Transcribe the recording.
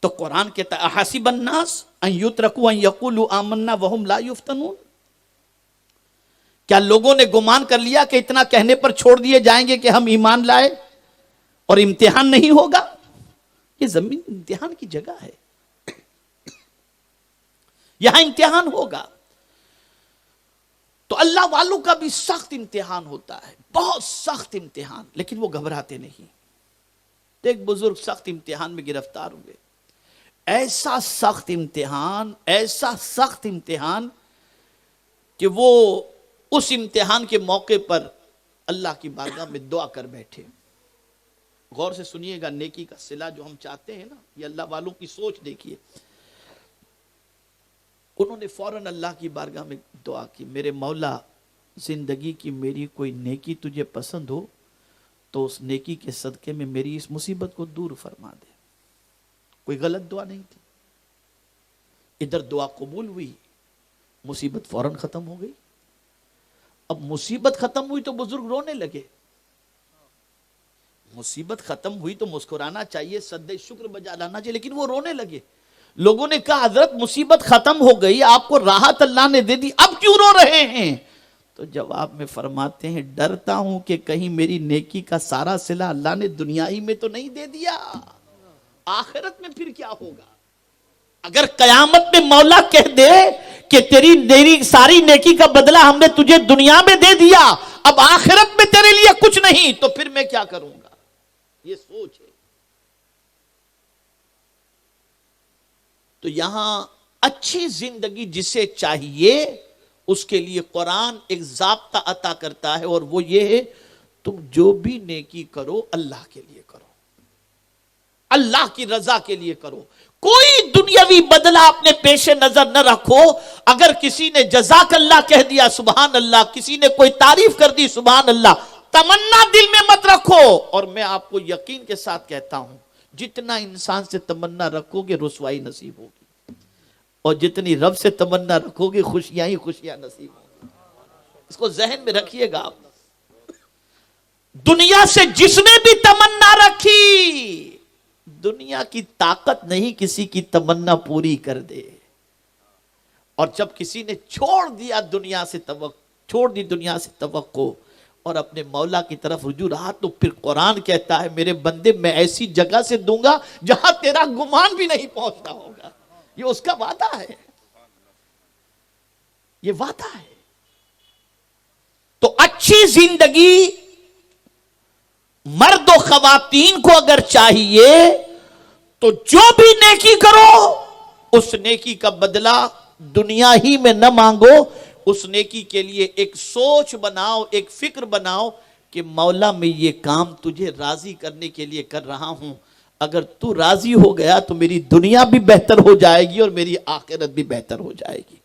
تو قرآن کہتا ہے احسب الناس ان یترکوا ان یقولوا آمنا وہم لا یفتنون، کیا لوگوں نے گمان کر لیا کہ اتنا کہنے پر چھوڑ دیے جائیں گے کہ ہم ایمان لائے اور امتحان نہیں ہوگا؟ یہ زمین امتحان کی جگہ ہے، یہاں امتحان ہوگا۔ تو اللہ والوں کا بھی سخت امتحان ہوتا ہے، بہت سخت امتحان، لیکن وہ گھبراتے نہیں۔ ایک بزرگ سخت امتحان میں گرفتار ہوئے، ایسا سخت امتحان کہ وہ اس امتحان کے موقع پر اللہ کی بارگاہ میں دعا کر بیٹھے۔ غور سے سنیے گا، نیکی کا صلہ جو ہم چاہتے ہیں نا، یہ اللہ والوں کی سوچ دیکھیے۔ انہوں نے فوراً اللہ کی بارگاہ میں دعا کی، میرے مولا، زندگی کی میری کوئی نیکی تجھے پسند ہو تو اس نیکی کے صدقے میں میری اس مصیبت کو دور فرما دے۔ کوئی غلط دعا نہیں تھی۔ ادھر دعا قبول ہوئی، مصیبت فوراً ختم ہو گئی۔ اب مصیبت ختم ہوئی تو بزرگ رونے لگے۔ مصیبت ختم ہوئی تو مسکرانا چاہیے، سد شکر بجا لانا چاہیے، لیکن وہ رونے لگے۔ لوگوں نے کہا حضرت مصیبت ختم ہو گئی، آپ کو راحت اللہ نے دے دی، اب کیوں رو رہے ہیں؟ تو جواب میں فرماتے ہیں ڈرتا ہوں کہ کہیں میری نیکی کا سارا صلہ اللہ نے دنیا ہی میں تو نہیں دے دیا، آخرت میں پھر کیا ہوگا؟ اگر قیامت میں مولا کہہ دے کہ تیری ساری نیکی کا بدلہ ہم نے تجھے دنیا میں دے دیا، اب آخرت میں تیرے لیے کچھ نہیں، تو پھر میں کیا کروں گا؟ یہ سوچ ہے۔ تو یہاں اچھی زندگی جسے چاہیے اس کے لیے قرآن ایک ضابطہ عطا کرتا ہے، اور وہ یہ ہے تم جو بھی نیکی کرو اللہ کے لیے کرو، اللہ کی رضا کے لیے کرو، کوئی دنیاوی بدلہ اپنے پیش نظر نہ رکھو۔ اگر کسی نے جزاک اللہ کہہ دیا سبحان اللہ، کسی نے کوئی تعریف کر دی سبحان اللہ، تمنا دل میں مت رکھو۔ اور میں آپ کو یقین کے ساتھ کہتا ہوں، جتنا انسان سے تمنا رکھو گے رسوائی نصیب ہوگی، اور جتنی رب سے تمنا رکھو گے خوشیاں ہی خوشیاں نصیب ہوگی۔ اس کو ذہن میں رکھیے گا۔ دنیا سے جس نے بھی تمنا رکھی، دنیا کی طاقت نہیں کسی کی تمنا پوری کر دے۔ اور جب کسی نے چھوڑ دی دنیا سے توقع اور اپنے مولا کی طرف رجوع رہا، تو پھر قرآن کہتا ہے میرے بندے میں ایسی جگہ سے دوں گا جہاں تیرا گمان بھی نہیں پہنچتا ہوگا۔ یہ اس کا وعدہ ہے، یہ وعدہ ہے۔ تو اچھی زندگی مرد و خواتین کو اگر چاہیے تو جو بھی نیکی کرو اس نیکی کا بدلہ دنیا ہی میں نہ مانگو، اس نیکی کے لیے ایک سوچ بناؤ، ایک فکر بناؤ کہ مولا میں یہ کام تجھے راضی کرنے کے لیے کر رہا ہوں، اگر تو راضی ہو گیا تو میری دنیا بھی بہتر ہو جائے گی اور میری آخرت بھی بہتر ہو جائے گی۔